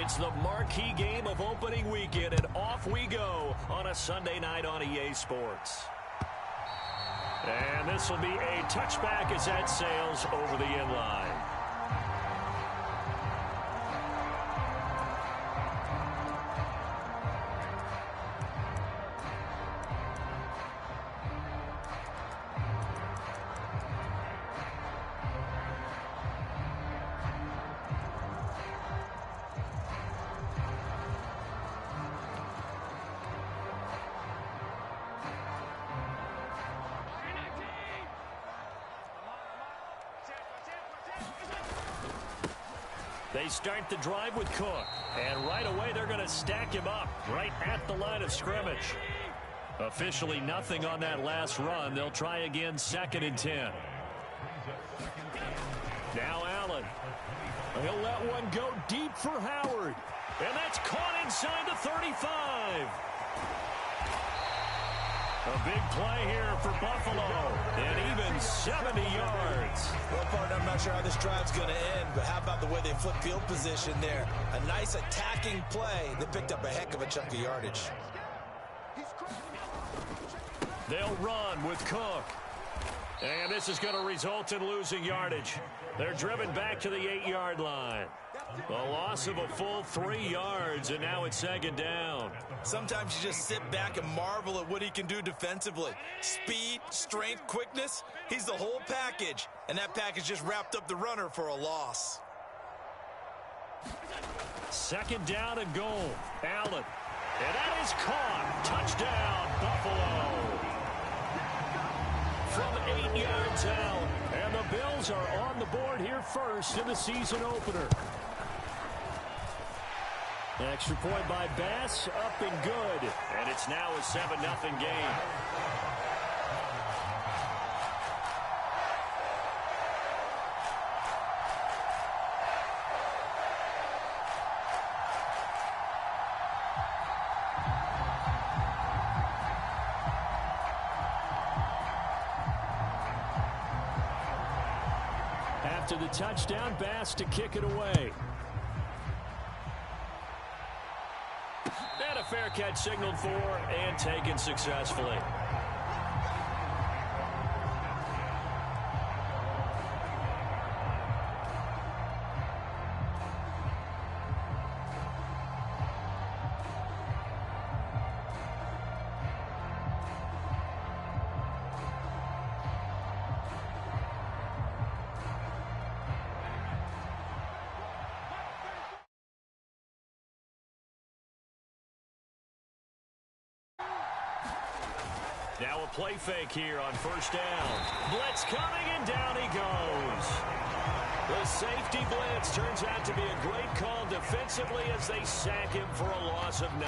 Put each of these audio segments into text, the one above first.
It's the marquee game of opening weekend, and off we go on a Sunday night on EA Sports. And this will be a touchback as that sails over the end line. They start the drive with Cook, and right away they're going to stack him up right at the line of scrimmage. Officially nothing on that last run. They'll try again, 2nd and 10. Now Allen. He'll let one go deep for Howard, and that's caught inside the 35. A big play here for Buffalo, and even 70 yards. Well, partner, I'm not sure how this drive's going to end, but how about the way they flip field position there? A nice attacking play that picked up a heck of a chunk of yardage. They'll run with Cook. And this is going to result in losing yardage. They're driven back to the 8-yard line. A loss of a full 3 yards, and now it's 2nd down. Sometimes you just sit back and marvel at what he can do defensively. Speed, strength, quickness, he's the whole package. And that package just wrapped up the runner for a loss. 2nd down and goal. Allen. And that is caught. Touchdown, Buffalo. From 8 yards out. And the Bills are on the board here first in the season opener. Extra point by Bass, up and good. And it's now a 7-0 game. After the touchdown, Bass to kick it away. And a fair catch signaled for and taken successfully. Now a play fake here on 1st down. Blitz coming, and down he goes. The safety blitz turns out to be a great call defensively as they sack him for a loss of 9.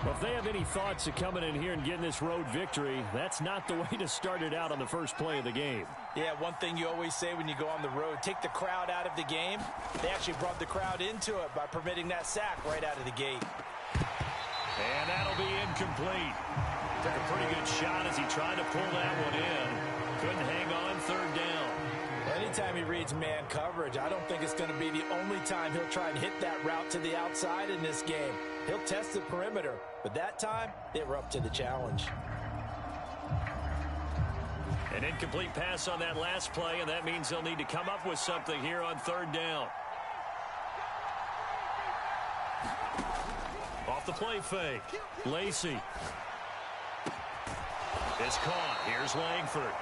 Well, if they have any thoughts of coming in here and getting this road victory, that's not the way to start it out on the first play of the game. Yeah, one thing you always say when you go on the road, take the crowd out of the game. They actually brought the crowd into it by permitting that sack right out of the gate. And that'll be incomplete. Took a pretty good shot as he tried to pull that one in. Couldn't hang on, 3rd down. Anytime he reads man coverage, I don't think it's going to be the only time he'll try and hit that route to the outside in this game. He'll test the perimeter, but that time, they were up to the challenge. An incomplete pass on that last play, and that means they'll need to come up with something here on 3rd down. Off the play fake. Lacy. It's caught. Here's Langford.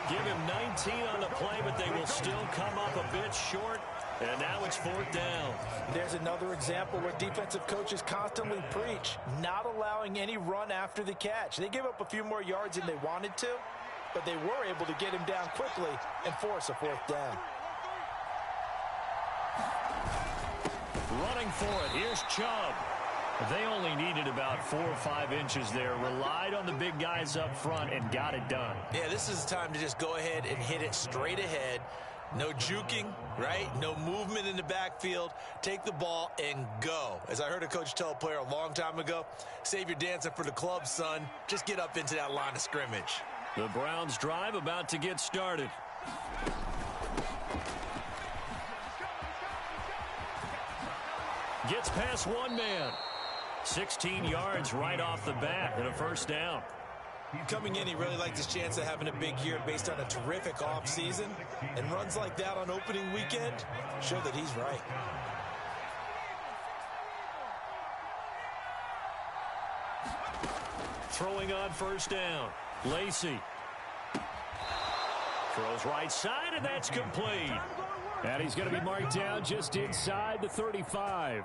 Give him 19 on the play, but they will still come up a bit short. And now it's 4th down. There's another example where defensive coaches constantly preach, not allowing any run after the catch. They gave up a few more yards than they wanted to, but they were able to get him down quickly and force a 4th down. Running for it. Here's Chubb. They only needed about 4 or 5 inches there. Relied on the big guys up front and got it done. Yeah, this is the time to just go ahead and hit it straight ahead. No juking, right? No movement in the backfield. Take the ball and go. As I heard a coach tell a player a long time ago, save your dancing for the club, son. Just get up into that line of scrimmage. The Browns drive about to get started. Gets past one man. 16 yards right off the bat and a first down. Coming in, he really liked his chance of having a big year based on a terrific offseason. And runs like that on opening weekend show that he's right. Throwing on first down. Lacy. Throws right side, and that's complete. And he's going to be marked down just inside the 35.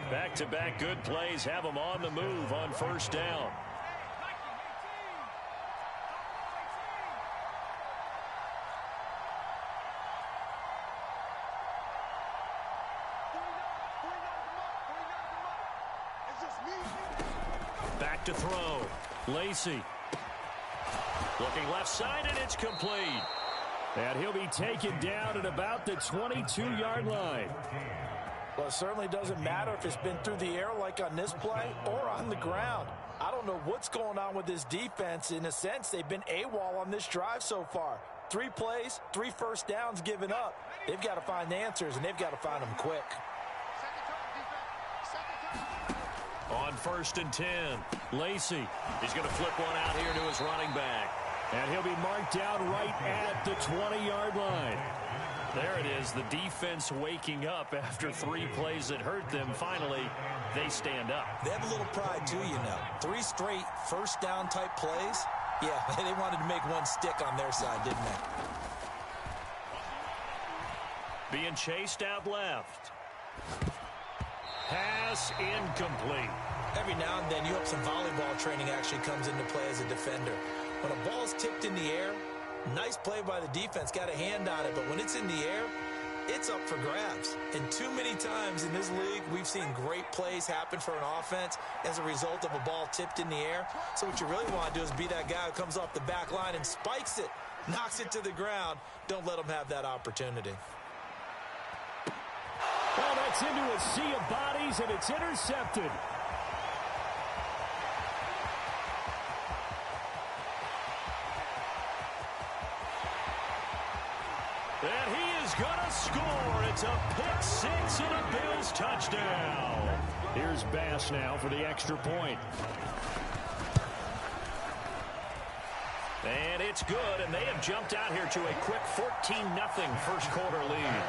Back-to-back good plays have him on the move on first down. Back to throw. Lacy. Looking left side, and it's complete. And he'll be taken down at about the 22-yard line. Well, it certainly doesn't matter if it's been through the air like on this play or on the ground. I don't know what's going on with this defense. In a sense, they've been AWOL on this drive so far. 3 plays, 3 first downs given up. They've got to find answers, and they've got to find them quick. On first and 10, Lacy. He's going to flip one out here to his running back. And he'll be marked down right at the 20-yard line. There it is, the defense waking up after 3 plays that hurt them. Finally, they stand up. They have a little pride, too, you know. 3 straight first down type plays. Yeah, they wanted to make one stick on their side, didn't they? Being chased out left. Pass incomplete. Every now and then, you hope some volleyball training actually comes into play as a defender. When a ball's tipped in the air, nice play by the defense, got a hand on it, but when it's in the air, it's up for grabs. And too many times in this league, we've seen great plays happen for an offense as a result of a ball tipped in the air. So what you really want to do is be that guy who comes off the back line and spikes it, knocks it to the ground. Don't let them have that opportunity. Well, that's into a sea of bodies, and it's intercepted. And he is going to score. It's a pick 6 and a Bills touchdown. Here's Bass now for the extra point. And it's good, and they have jumped out here to a quick 14-0 first quarter lead.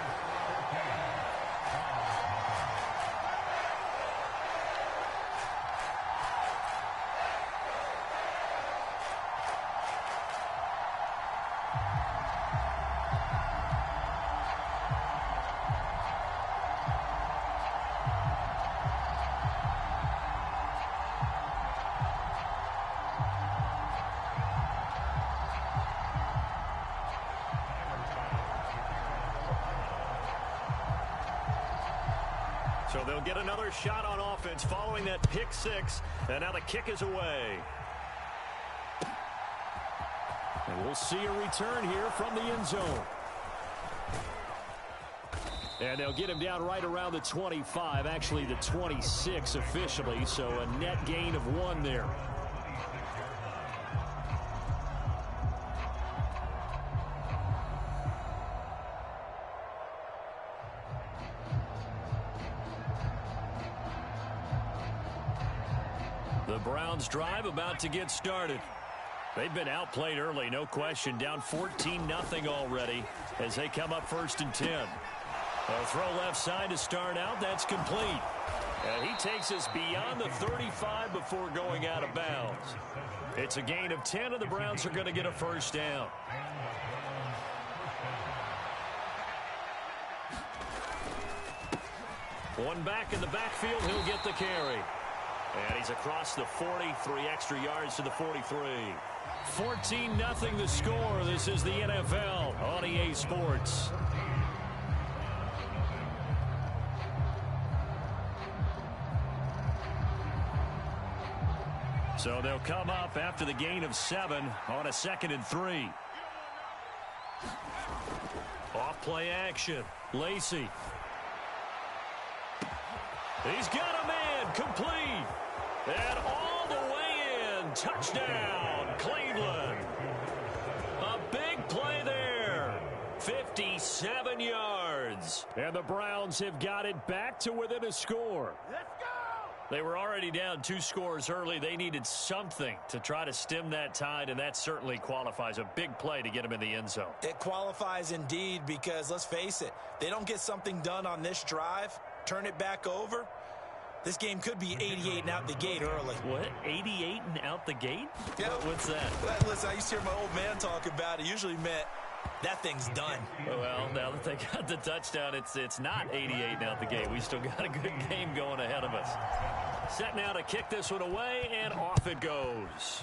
So they'll get another shot on offense following that pick 6. And now the kick is away. And we'll see a return here from the end zone. And they'll get him down right around the 25, actually the 26 officially. So a net gain of 1 there. The Browns drive about to get started. They've been outplayed early, no question. Down 14-0 already as they come up first and 10. A throw left side to start out. That's complete. And he takes us beyond the 35 before going out of bounds. It's a gain of 10, and the Browns are going to get a first down. One back in the backfield. He'll get the carry. And he's across the 40, 3 extra yards to the 43. 14-0 the score. This is the NFL on EA Sports. So they'll come up after the gain of 7 on a 2nd and 3. Off play action. Lacy. He's got a man complete. And all the way in. Touchdown, Cleveland. A big play there. 57 yards. yards. And the Browns have got it back to within a score. Let's go! They were already down 2 scores early. They needed something to try to stem that tide, and that certainly qualifies. A big play to get them in the end zone. It qualifies indeed because, let's face it, they don't get something done on this drive, turn it back over, this game could be 88 and out the gate early. What? 88 and out the gate? Yeah. What's that? Listen, I used to hear my old man talk about it. Usually meant that thing's done. Well, now that they got the touchdown, it's not 88 and out the gate. We still got a good game going ahead of us. Set now to kick this one away, and off it goes.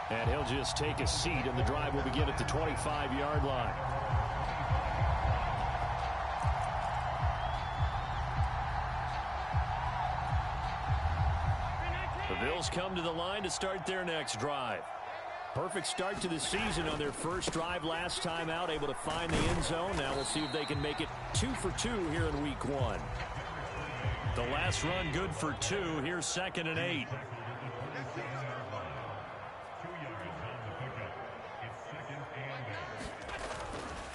And he'll just take a seat, and the drive will begin at the 25-yard line. The Bills come to the line to start their next drive. Perfect start to the season on their first drive last time out, able to find the end zone. Now we'll see if they can make it 2 for 2 here in week 1. The last run good for 2. Here's 2nd and 8.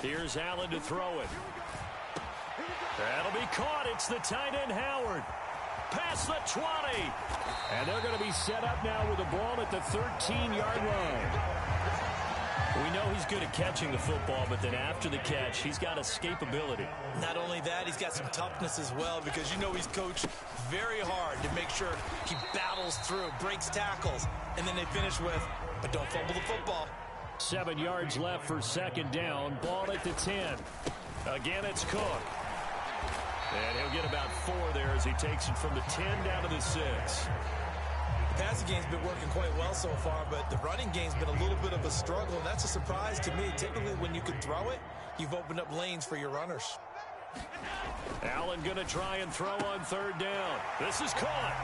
Here's Allen to throw it. That'll be caught. It's the tight end Howard. Past the 20. And they're going to be set up now with the ball at the 13-yard line. We know he's good at catching the football, but then after the catch, he's got escapability. Not only that, he's got some toughness as well, because you know he's coached very hard to make sure he battles through, breaks tackles, and then they finish with, but don't fumble the football. 7 yards left for 2nd down. Ball at the 10. Again, it's Cook. And he'll get about 4 there as he takes it from the 10 down to the 6. The passing game's been working quite well so far, but the running game's been a little bit of a struggle, and that's a surprise to me. Typically, when you can throw it, you've opened up lanes for your runners. Allen going to try and throw on 3rd down. This is caught.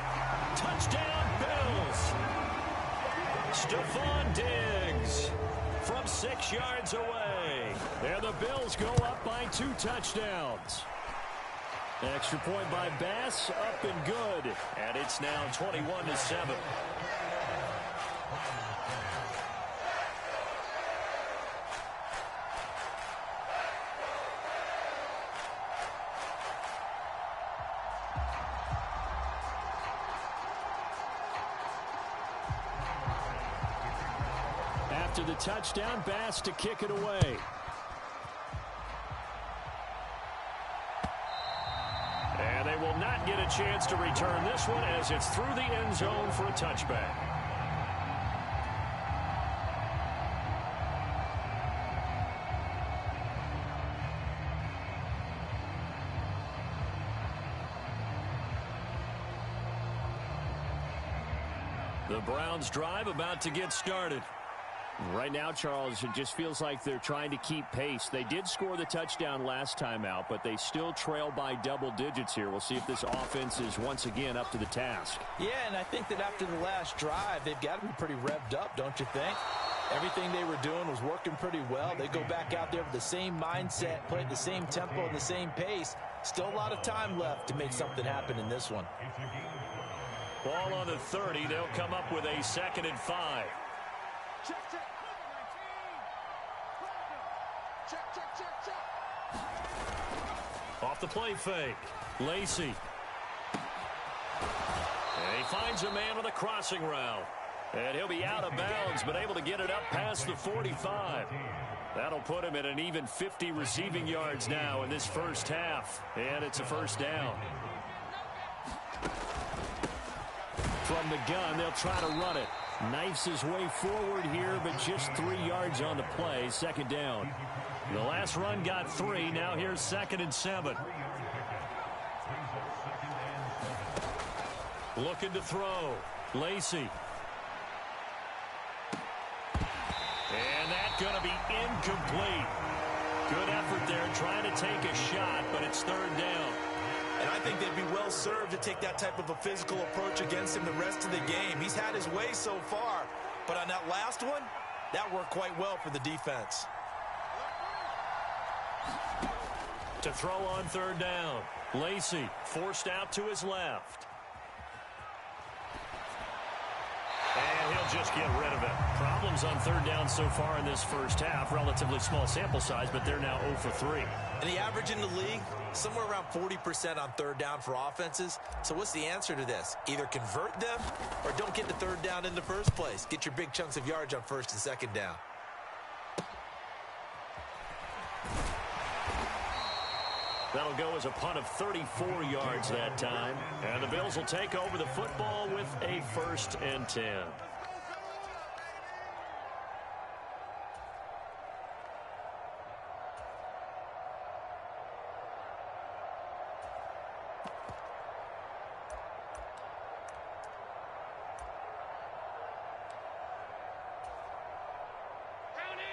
Touchdown, Bills. Stephon Diggs from 6 yards away. And the Bills go up by 2 touchdowns. Extra point by Bass, up and good. And it's now 21-7. After the touchdown, Bass to kick it away. And they will not get a chance to return this one as it's through the end zone for a touchback. The Browns drive about to get started. Right now, Charles, it just feels like they're trying to keep pace. They did score the touchdown last time out, but they still trail by double digits here. We'll see if this offense is once again up to the task. Yeah, and I think that after the last drive, they've got to be pretty revved up, don't you think? Everything they were doing was working pretty well. They go back out there with the same mindset, play at the same tempo and the same pace. Still a lot of time left to make something happen in this one. Ball on the 30. They'll come up with a 2nd and 5. Check. Off the play fake. Lacy. And he finds a man on the crossing route. And he'll be out of bounds, but able to get it up past the 45. That'll put him at an even 50 receiving yards now in this first half. And it's a 1st down. From the gun, they'll try to run it. Knifes his way forward here, but just 3 yards on the play. 2nd down. The last run got 3. Now here's 2nd and 7. Looking to throw. Lacy. And that's going to be incomplete. Good effort there trying to take a shot, but it's 3rd down. And I think they'd be well served to take that type of a physical approach against him the rest of the game. He's had his way so far, but on that last one, that worked quite well for the defense. To throw on 3rd down. Lacy forced out to his left. And he'll just get rid of it. Problems on third down so far in this first half. Relatively small sample size, but they're now 0 for 3. And the average in the league, somewhere around 40% on third down for offenses. So what's the answer to this? Either convert them or don't get the third down in the first place. Get your big chunks of yards on first and second down. That'll go as a punt of 34 yards that time. And the Bills will take over the football with a 1st and 10.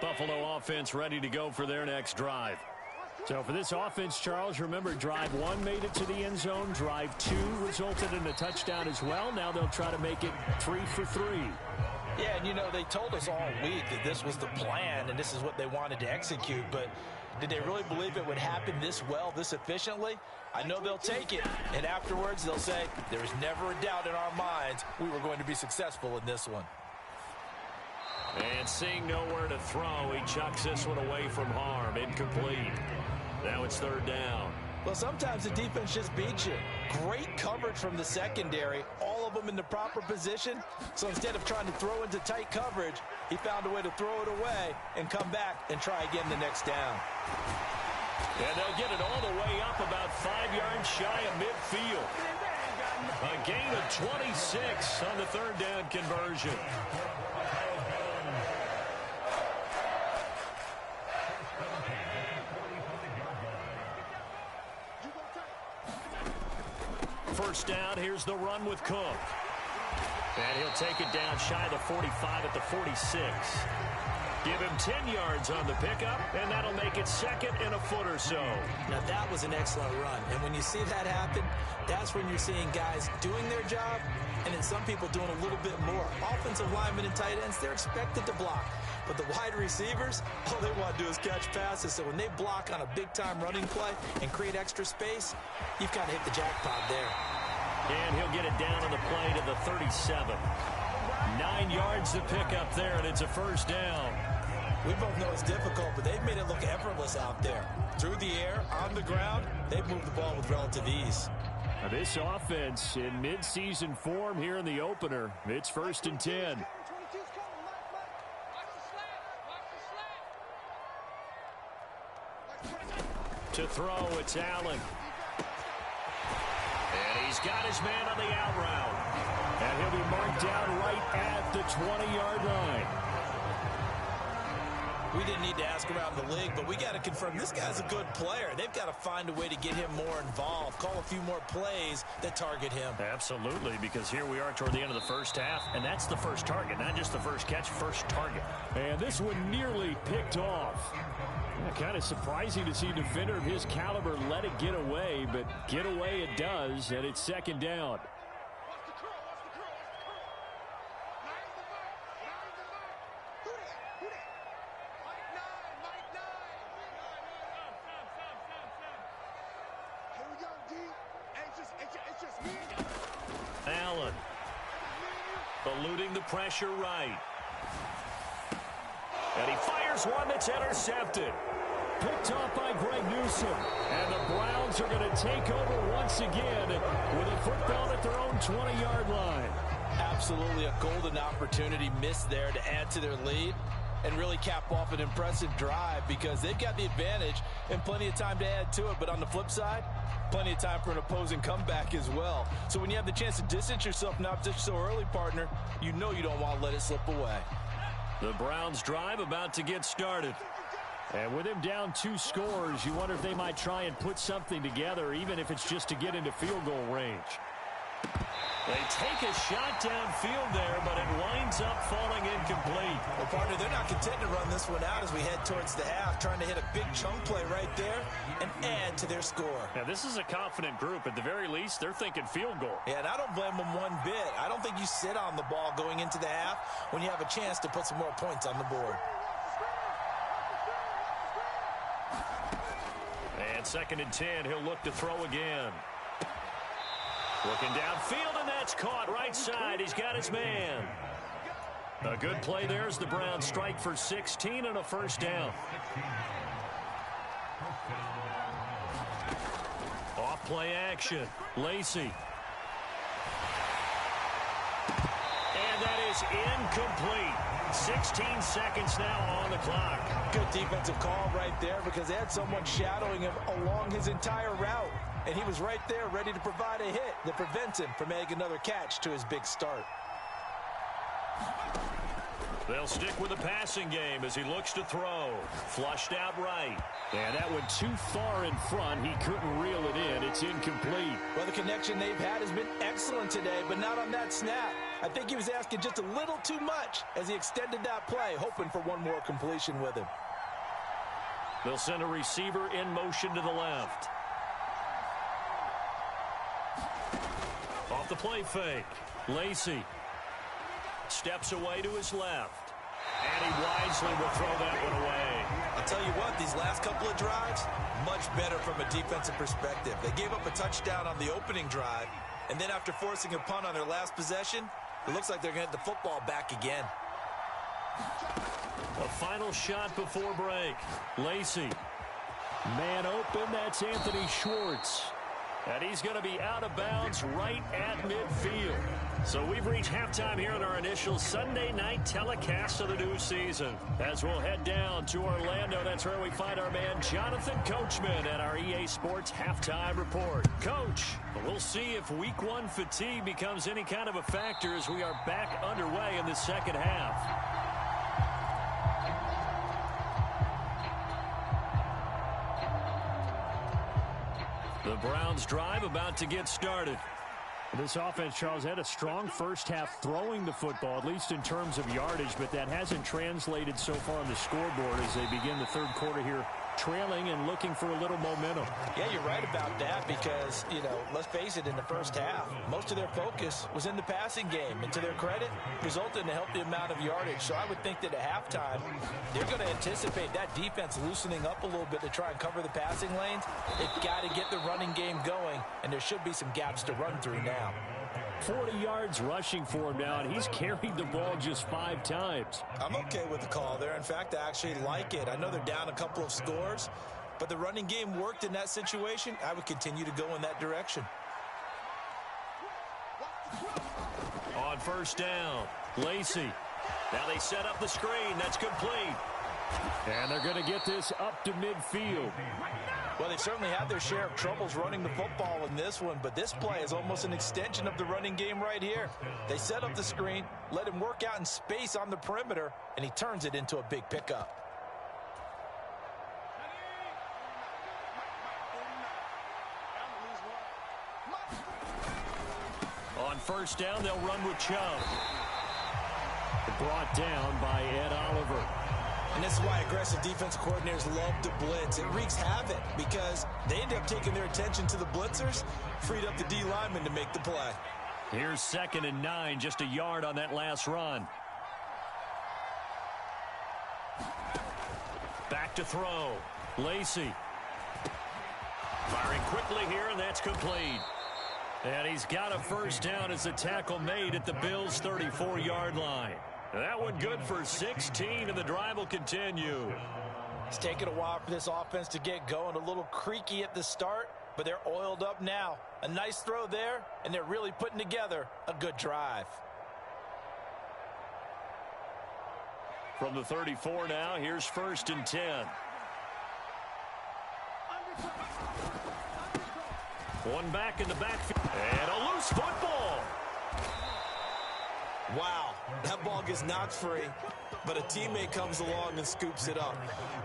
Buffalo offense ready to go for their next drive. So for this offense, Charles, remember drive 1 made it to the end zone. Drive 2 resulted in a touchdown as well. Now they'll try to make it 3 for 3. Yeah, and you know, they told us all week that this was the plan and this is what they wanted to execute. But did they really believe it would happen this well, this efficiently? I know they'll take it. And afterwards, they'll say, there was never a doubt in our minds we were going to be successful in this one. And seeing nowhere to throw, he chucks this one away from harm. Incomplete. Now it's third down. Well, sometimes the defense just beats you. Great coverage from the secondary, all of them in the proper position. So instead of trying to throw into tight coverage, he found a way to throw it away and come back and try again the next down. And they'll get it all the way up about 5 yards shy of midfield. A gain of 26 on the third down conversion. First down, here's the run with Cook. And he'll take it down shy of the 45 at the 46. Give him 10 yards on the pickup, and that'll make it 2nd and a foot or so. Now, that was an excellent run. And when you see that happen, that's when you're seeing guys doing their job and then some people doing a little bit more. Offensive linemen and tight ends, they're expected to block. But the wide receivers, all they want to do is catch passes. So when they block on a big-time running play and create extra space, you've got to hit the jackpot there. And he'll get it down on the play to the 37. 9 yards to pick up there, and it's a first down. We both know it's difficult, but they've made it look effortless out there. Through the air, on the ground, they've moved the ball with relative ease. Now this offense in mid-season form here in the opener. It's 1st and 10. To throw, it's Allen. And he's got his man on the out route. And he'll be marked down right at the 20-yard line. We didn't need to ask around the league, but we got to confirm this guy's a good player. They've got to find a way to get him more involved, call a few more plays that target him. Absolutely, because here we are toward the end of the first half, and that's the first target, not just the first catch, first target. And this one nearly picked off. Yeah, kind of surprising to see a defender of his caliber let it get away, but get away it does, and it's 2nd down. Allen eluding the pressure right. And he fires one that's intercepted. Picked off by Greg Newsome. And the Browns are going to take over once again with a football at their own 20-yard line. Absolutely a golden opportunity missed there to add to their lead and really cap off an impressive drive because they've got the advantage and plenty of time to add to it. But on the flip side, plenty of time for an opposing comeback as well. So when you have the chance to distance yourself from the opposition so early, partner, you know you don't want to let it slip away. The Browns drive about to get started. And with him down 2 scores, you wonder if they might try and put something together, even if it's just to get into field goal range. They take a shot downfield there, but it winds up falling incomplete. Well, partner, they're not content to run this one out as we head towards the half, trying to hit a big chunk play right there and add to their score. Now, this is a confident group. At the very least, they're thinking field goal. Yeah, and I don't blame them one bit. I don't think you sit on the ball going into the half when you have a chance to put some more points on the board. And 2nd and 10, he'll look to throw again. Looking downfield, and that's caught right side. He's got his man. A good play there as the Browns strike for 16 and a first down. Off play action. Lacy. And that is incomplete. 16 seconds now on the clock. Good defensive call right there because they had someone shadowing him along his entire route. And he was right there ready to provide a hit that prevents him from making another catch to his big start. They'll stick with the passing game as he looks to throw. Flushed out right. And that went too far in front. He couldn't reel it in. It's incomplete. Well, the connection they've had has been excellent today, but not on that snap. I think he was asking just a little too much as he extended that play, hoping for one more completion with him. They'll send a receiver in motion to the left. Off the play fake. Lacy steps away to his left. And he wisely will throw that one away. I'll tell you what, these last couple of drives, much better from a defensive perspective. They gave up a touchdown on the opening drive, and then after forcing a punt on their last possession, it looks like they're going to get the football back again. A final shot before break. Lacy. Man open, that's Anthony Schwartz. And he's going to be out of bounds right at midfield. So we've reached halftime here in our initial Sunday night telecast of the new season. As we'll head down to Orlando, that's where we find our man Jonathan Coachman at our EA Sports Halftime Report. Coach, we'll see if Week 1 fatigue becomes any kind of a factor as we are back underway in the second half. The Browns drive about to get started. This offense, Charles, had a strong first half throwing the football, at least in terms of yardage, but that hasn't translated so far on the scoreboard as they begin the third quarter here, trailing and looking for a little momentum. Yeah, you're right about that because, let's face it, in the first half, most of their focus was in the passing game. And to their credit, resulted in a healthy amount of yardage. So I would think that at halftime, they're going to anticipate that defense loosening up a little bit to try and cover the passing lanes. They've got to get the running game going, and there should be some gaps to run through now. 40 yards rushing for him now, and he's carried the ball just 5 times. I'm okay with the call there. In fact, I actually like it. I know they're down a couple of scores, but the running game worked in that situation. I would continue to go in that direction. On first down, Lacy. Now they set up the screen. That's complete. And they're going to get this up to midfield. Well, they've certainly had their share of troubles running the football in this one, but this play is almost an extension of the running game right here. They set up the screen, let him work out in space on the perimeter, and he turns it into a big pickup. On first down, they'll run with Chubb. Brought down by Ed Oliver. And this is why aggressive defensive coordinators love to blitz. It wreaks havoc because they end up taking their attention to the blitzers, freed up the D lineman to make the play. Here's 2nd and 9, just a yard on that last run. Back to throw. Lacy. Firing quickly here, and that's complete. And he's got a first down as the tackle made at the Bills' 34-yard line. That one good for 16, and the drive will continue. It's taken a while for this offense to get going. A little creaky at the start, but they're oiled up now. A nice throw there, and they're really putting together a good drive. From the 34 now, here's 1st and 10. One back in the backfield. And a loose football. Wow, that ball gets knocked free, but a teammate comes along and scoops it up.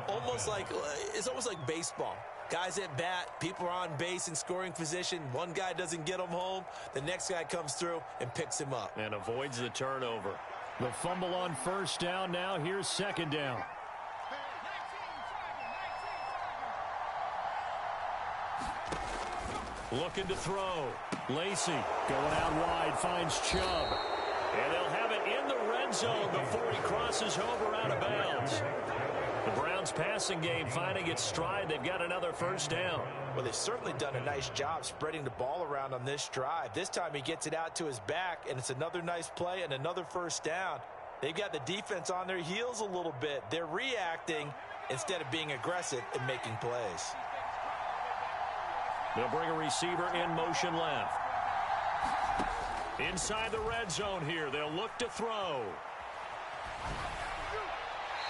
It's almost like baseball. Guys at bat, people are on base in scoring position. One guy doesn't get him home. The next guy comes through and picks him up. And avoids the turnover. The fumble on first down now. Here's 2nd down. Looking to throw. Lacy going out wide, finds Chubb. And they'll have it in the red zone before he crosses over out of bounds. The Browns passing game finding its stride. They've got another first down. Well, they've certainly done a nice job spreading the ball around on this drive. This time he gets it out to his back, and it's another nice play and another first down. They've got the defense on their heels a little bit. They're reacting instead of being aggressive and making plays. They'll bring a receiver in motion left. Inside the red zone here. They'll look to throw.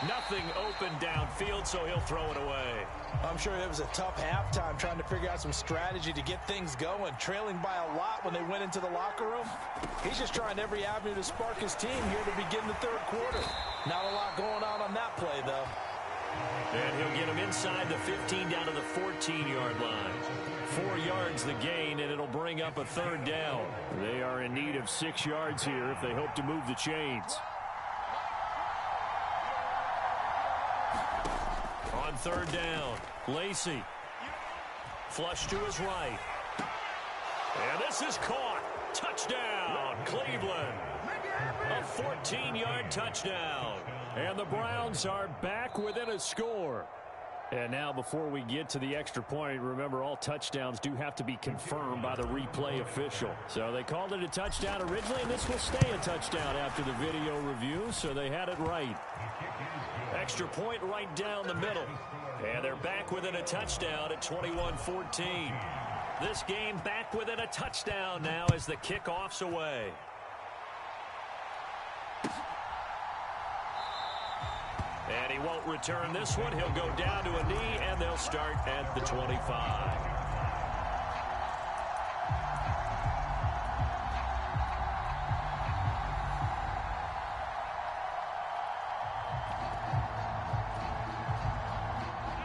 Nothing open downfield, so he'll throw it away. I'm sure it was a tough halftime trying to figure out some strategy to get things going. Trailing by a lot when they went into the locker room. He's just trying every avenue to spark his team here to begin the third quarter. Not a lot going on that play, though. And he'll get him inside the 15 down to the 14-yard line. 4 yards the gain, and it'll bring up a third down. They are in need of 6 yards here if they hope to move the chains. On third down, Lacy. Flush to his right. And this is caught. Touchdown, Cleveland. A 14-yard touchdown. And the Browns are back within a score. And now before we get to the extra point, remember all touchdowns do have to be confirmed by the replay official. So they called it a touchdown originally, and this will stay a touchdown after the video review, so they had it right. Extra point right down the middle. And they're back within a touchdown at 21-14. This game back within a touchdown now as the kickoff's away. And he won't return this one. He'll go down to a knee, and they'll start at the 25.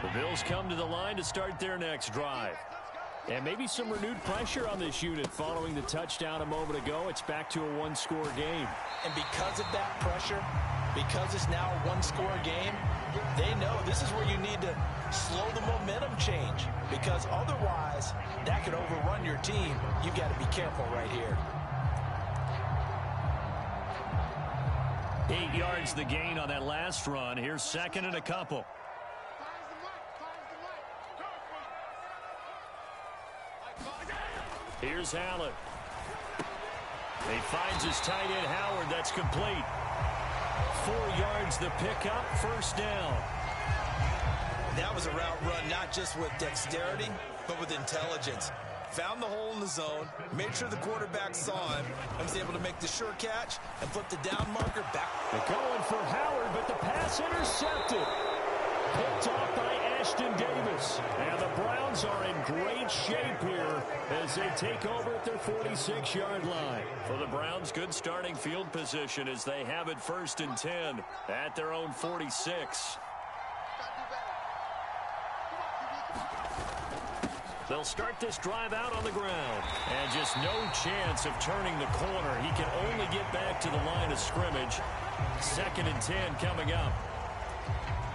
The Bills come to the line to start their next drive. And maybe some renewed pressure on this unit following the touchdown a moment ago. It's back to a one-score game. And because of that pressure, because it's now a one-score game, they know this is where you need to slow the momentum change, because otherwise that could overrun your team. You've got to be careful right here. 8 yards the gain on that last run. Here's second and a couple. Here's Allen. He finds his tight end, Howard. That's complete. 4 yards the pickup, first down. That was a route run not just with dexterity, but with intelligence. Found the hole in the zone, made sure the quarterback saw him, and was able to make the sure catch and flip the down marker back. They're going for Howard, but the pass intercepted. Picked off by Ashton Davis. And the Browns are in great shape here as they take over at their 46-yard line. For the Browns, good starting field position as they have it first and 10 at their own 46. They'll start this drive out on the ground. And just no chance of turning the corner. He can only get back to the line of scrimmage. Second and 10 coming up.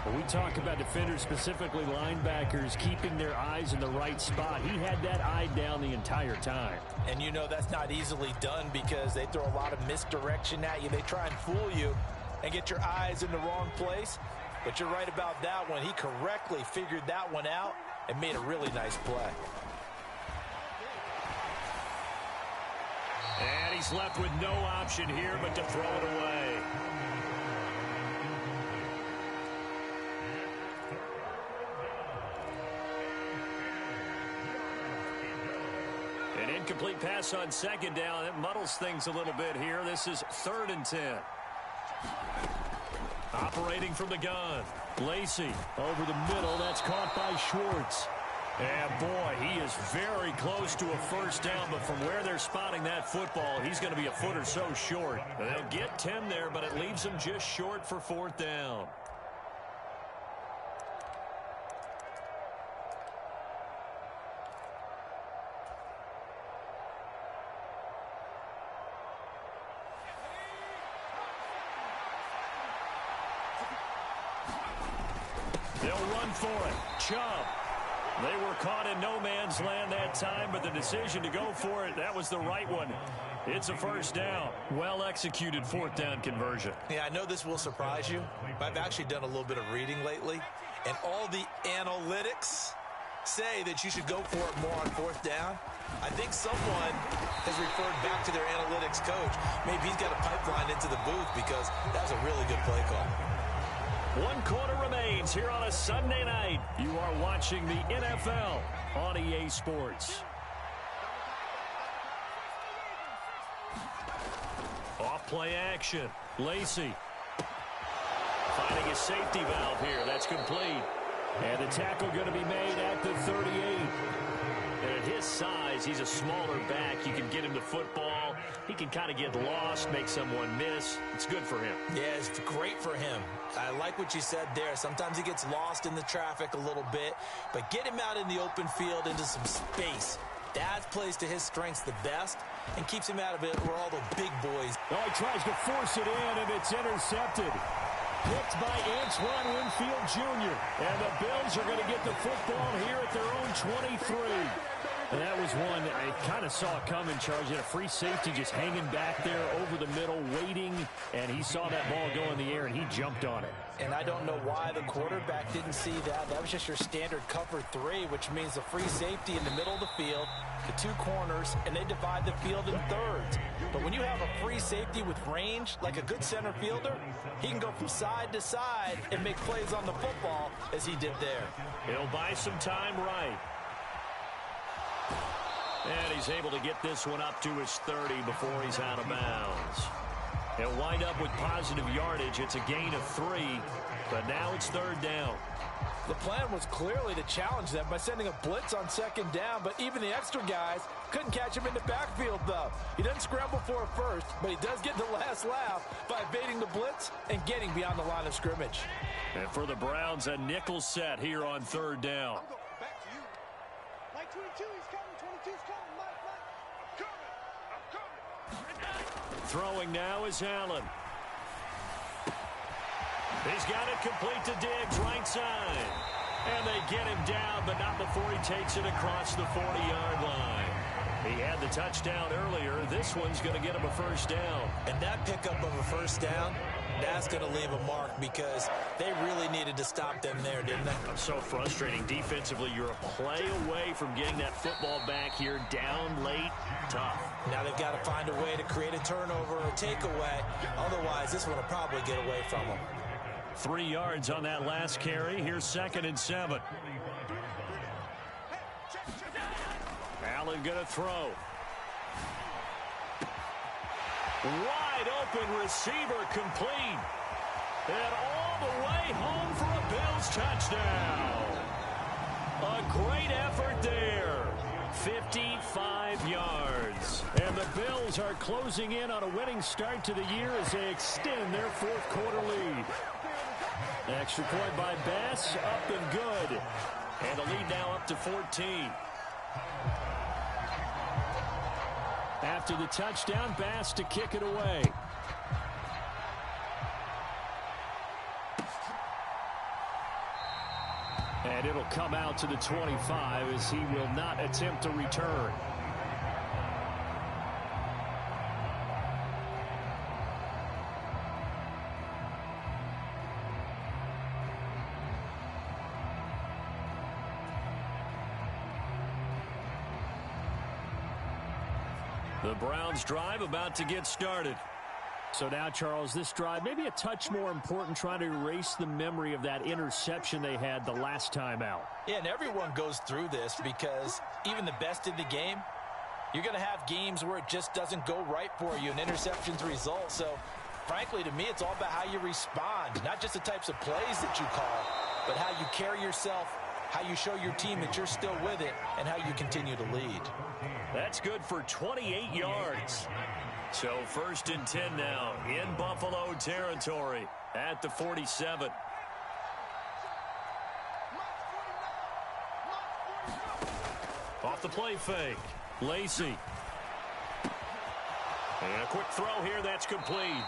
When we talk about defenders, specifically linebackers, keeping their eyes in the right spot, he had that eye down the entire time. And you know that's not easily done because they throw a lot of misdirection at you. They try and fool you and get your eyes in the wrong place. But you're right about that one. He correctly figured that one out and made a really nice play. And he's left with no option here but to throw it away. An incomplete pass on second down. It muddles things a little bit here. This is third and 10. Operating from the gun. Lacy over the middle. That's caught by Schwartz. And boy, he is very close to a first down, but from where they're spotting that football, he's going to be a foot or so short. They'll get 10 there, but it leaves them just short for fourth down. They'll run for it. Chubb. They were caught in no man's land that time, but the decision to go for it, that was the right one. It's a first down. Well-executed fourth down conversion. Yeah, I know this will surprise you, but I've actually done a little bit of reading lately, and all the analytics say that you should go for it more on fourth down? I think someone has referred back to their analytics coach. Maybe he's got a pipeline into the booth because that was a really good play call. 1 quarter remains here on a Sunday night. You are watching the NFL on EA Sports. Off play action. Lacy finding a safety valve here. That's complete. And the tackle going to be made at the 38. And at his size, he's a smaller back. You can get him the football. He can kind of get lost, make someone miss. It's good for him. Yeah, it's great for him. I like what you said there. Sometimes he gets lost in the traffic a little bit, but get him out in the open field into some space. That plays to his strengths the best and keeps him out of it where all the big boys. Oh, he tries to force it in, and it's intercepted. Picked by Antoine Winfield Jr. And the Bills are going to get the football here at their own 23. And that was one I kind of saw coming, Charles. He had a free safety just hanging back there over the middle, waiting, and he saw that ball go in the air, and he jumped on it. And I don't know why the quarterback didn't see that. That was just your standard cover 3, which means a free safety in the middle of the field, the 2 corners, and they divide the field in thirds. But when you have a free safety with range, like a good center fielder, he can go from side to side and make plays on the football as he did there. He'll buy some time right. And he's able to get this one up to his 30 before he's out of bounds. He'll wind up with positive yardage. It's a gain of 3, but now it's 3rd down. The plan was clearly to challenge them by sending a blitz on 2nd down, but even the extra guys couldn't catch him in the backfield, though. He doesn't scramble for it first, but he does get the last laugh by evading the blitz and getting beyond the line of scrimmage. And for the Browns, a nickel set here on 3rd down. Back to you. Mike 22, he's coming. 22's coming. Mike, I'm coming. Throwing now is Allen. He's got it complete to Diggs, right side. And they get him down, but not before he takes it across the 40-yard line. He had the touchdown earlier. This one's going to get him a 1st down. And that pickup of a 1st down, that's going to leave a mark because they really needed to stop them there, didn't they? So frustrating. Defensively, you're a play away from getting that football back here down late. Tough. Now they've got to find a way to create a turnover or takeaway. Otherwise, this one will probably get away from them. 3 yards on that last carry. Here's 2nd and 7. Allen going to throw. Wide open receiver complete. And all the way home for a Bills touchdown. A great effort there. 55 yards. And the Bills are closing in on a winning start to the year as they extend their 4th quarter lead. Extra point by Bass, up and good. And the lead now up to 14. After the touchdown, Bass to kick it away. And it'll come out to the 25 as he will not attempt to return. The Browns drive about to get started. So now, Charles, this drive maybe a touch more important, trying to erase the memory of that interception they had the last time out. Yeah, and everyone goes through this because even the best in the game, you're going to have games where it just doesn't go right for you and interceptions result. So, frankly, to me, it's all about how you respond, not just the types of plays that you call, but how you carry yourself, how you show your team that you're still with it, and how you continue to lead. That's good for 28 yards. So 1st and 10 now in Buffalo territory at the 47. Off the play fake. Lacy. And a quick throw here. That's complete.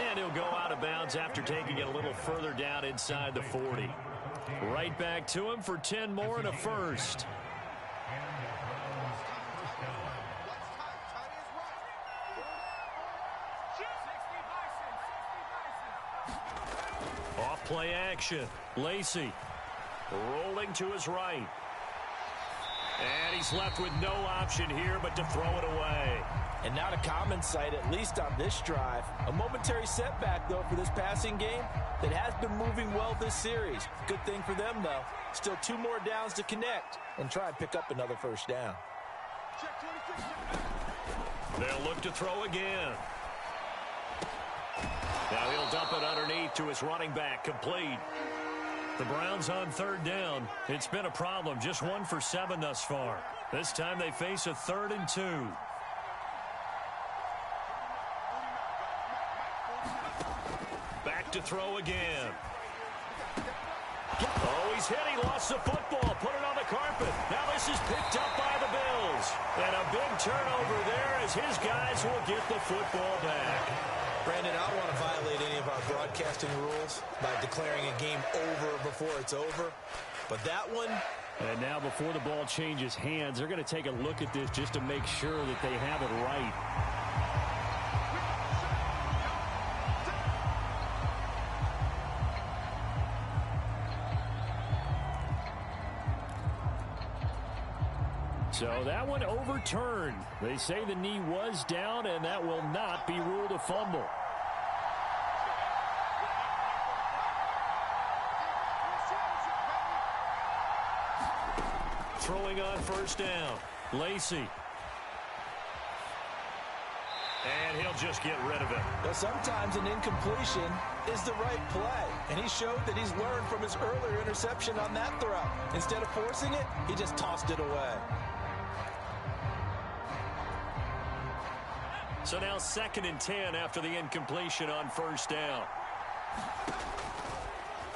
And he'll go out of bounds after taking it a little further down inside the 40. Right back to him for 10 more and a 1st. Off play action. Lacy rolling to his right. And he's left with no option here but to throw it away. And not a common sight, at least on this drive. A momentary setback, though, for this passing game that has been moving well this series. Good thing for them, though. Still 2 more downs to connect and try and pick up another first down. They'll look to throw again. Now he'll dump it underneath to his running back, complete. The Browns on 3rd down. It's been a problem, just 1 for 7 thus far. This time they face a 3rd and 2. Back to throw again. Oh, he's hit. He lost the football. Put it on the carpet. Now this is picked up by the Bills. And a big turnover there as his guys will get the football back. Brandon, I don't want to violate any of our broadcasting rules by declaring a game over before it's over. But that one... And now before the ball changes hands, they're going to take a look at this just to make sure that they have it right. So that one overturned. They say the knee was down, and that will not be ruled a fumble. Throwing on 1st down, Lacy. And he'll just get rid of it. But sometimes an incompletion is the right play. And he showed that he's learned from his earlier interception on that throw. Instead of forcing it, he just tossed it away. So now 2nd and 10 after the incompletion on 1st down.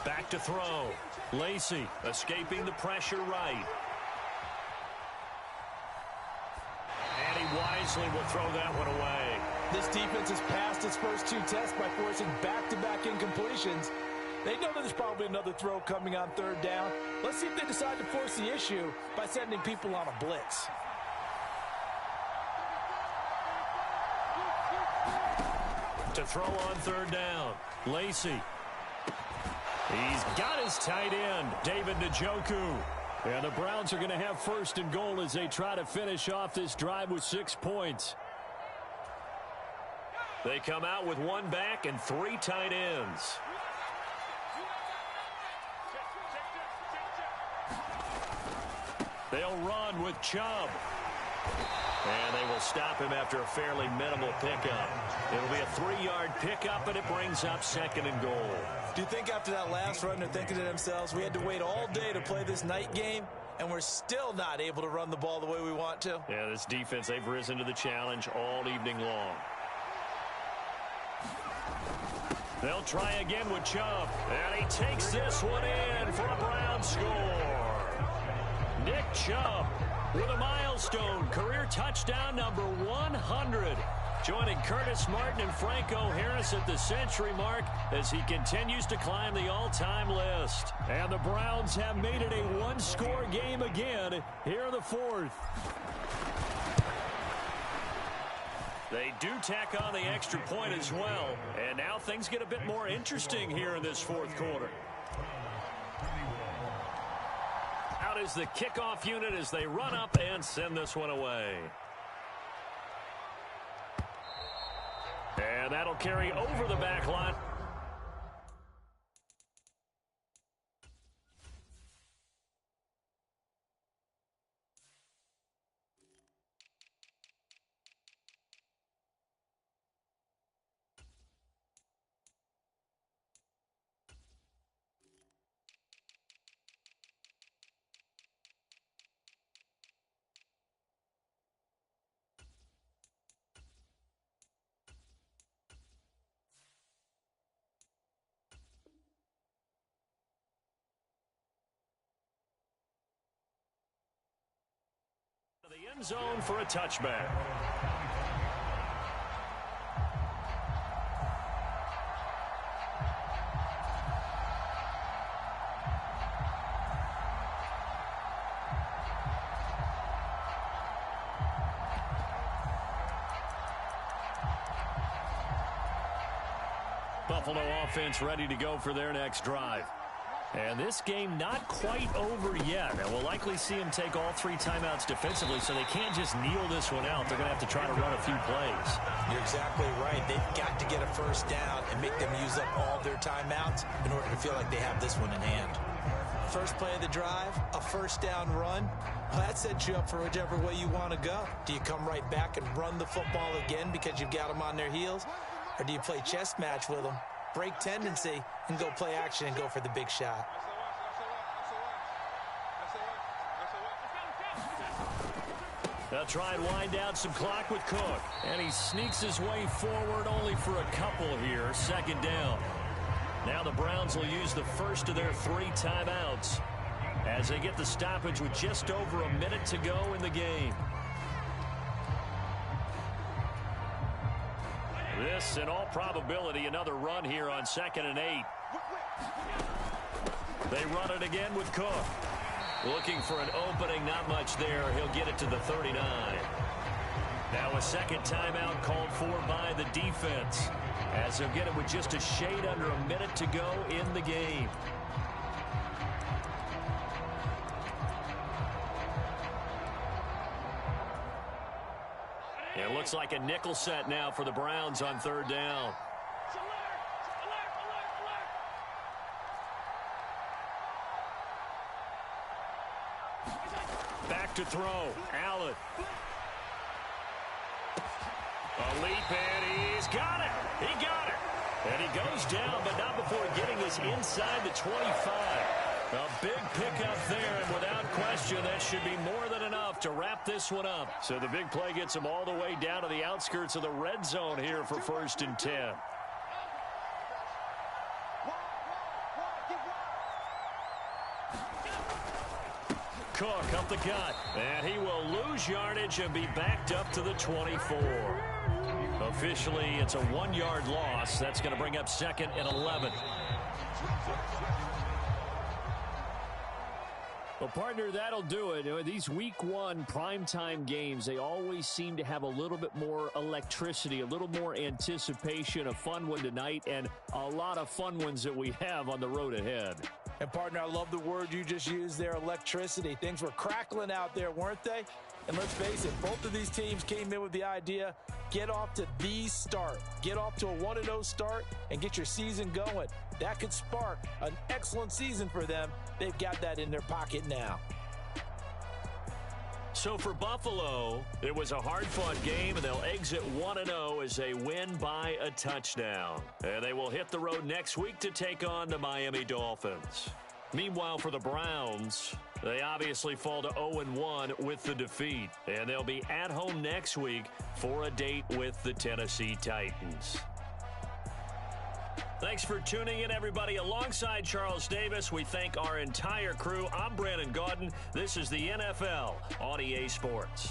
Back to throw. Lacy escaping the pressure right. And he wisely will throw that one away. This defense has passed its first 2 tests by forcing back-to-back incompletions. They know that there's probably another throw coming on 3rd down. Let's see if they decide to force the issue by sending people on a blitz. To throw on 3rd down, Lacy. He's got his tight end, David Njoku. And the Browns are going to have 1st and goal as they try to finish off this drive with 6 points. They come out with 1 back and 3 tight ends. They'll run with Chubb. And they will stop him after a fairly minimal pickup. It'll be a 3-yard pickup, and it brings up 2nd and goal. Do you think after that last run they're thinking to themselves, we had to wait all day to play this night game, and we're still not able to run the ball the way we want to? Yeah, this defense, they've risen to the challenge all evening long. They'll try again with Chubb. And he takes this one in for a Brown score. Nick Chubb with a milestone career touchdown number 100. Joining Curtis Martin and Franco Harris at the century mark as he continues to climb the all-time list. And the Browns have made it a 1-score game again here in the 4th. They do tack on the extra point as well. And now things get a bit more interesting here in this 4th quarter. Out is the kickoff unit as they run up and send this one away. And that'll carry over the back line. The end zone for a touchback. Buffalo offense ready to go for their next drive. And this game not quite over yet. And we'll likely see them take all 3 timeouts defensively, so they can't just kneel this one out. They're going to have to try to run a few plays. You're exactly right. They've got to get a first down and make them use up all their timeouts in order to feel like they have this one in hand. First play of the drive, a first down run. Well, that sets you up for whichever way you want to go. Do you come right back and run the football again because you've got them on their heels? Or do you play chess match with them, break tendency, and go play action and go for the big shot? They'll try and wind down some clock with Cook. And he sneaks his way forward only for a couple here. Second down. Now the Browns will use the first of their 3 timeouts as they get the stoppage with just over a minute to go in the game. This, in all probability, another run here on 2nd and 8. They run it again with Cook. Looking for an opening, not much there. He'll get it to the 39. Now a second timeout called for by the defense, as they'll get it with just a shade under a minute to go in the game. It looks like a nickel set now for the Browns on 3rd down. Back to throw. Allen. A leap, and he's got it. He got it. And he goes down, but not before getting us inside the 25. A big pickup there, and without question, that should be more than enough to wrap this one up. So the big play gets him all the way down to the outskirts of the red zone here for 1st and 10. Cook up the gut, and he will lose yardage and be backed up to the 24. Officially, it's a 1-yard loss. That's going to bring up 2nd and 11. Well, partner, that'll do it. These Week 1 primetime games, they always seem to have a little bit more electricity, a little more anticipation. A fun one tonight, and a lot of fun ones that we have on the road ahead. And, partner, I love the word you just used there, electricity. Things were crackling out there, weren't they? And let's face it, both of these teams came in with the idea, get off to the start. Get off to a 1-0 start and get your season going. That could spark an excellent season for them. They've got that in their pocket now. So for Buffalo, it was a hard-fought game, and they'll exit 1-0 as they win by a touchdown. And they will hit the road next week to take on the Miami Dolphins. Meanwhile, for the Browns, they obviously fall to 0-1 with the defeat. And they'll be at home next week for a date with the Tennessee Titans. Thanks for tuning in, everybody. Alongside Charles Davis, we thank our entire crew. I'm Brandon Gaudin. This is the NFL on EA Sports.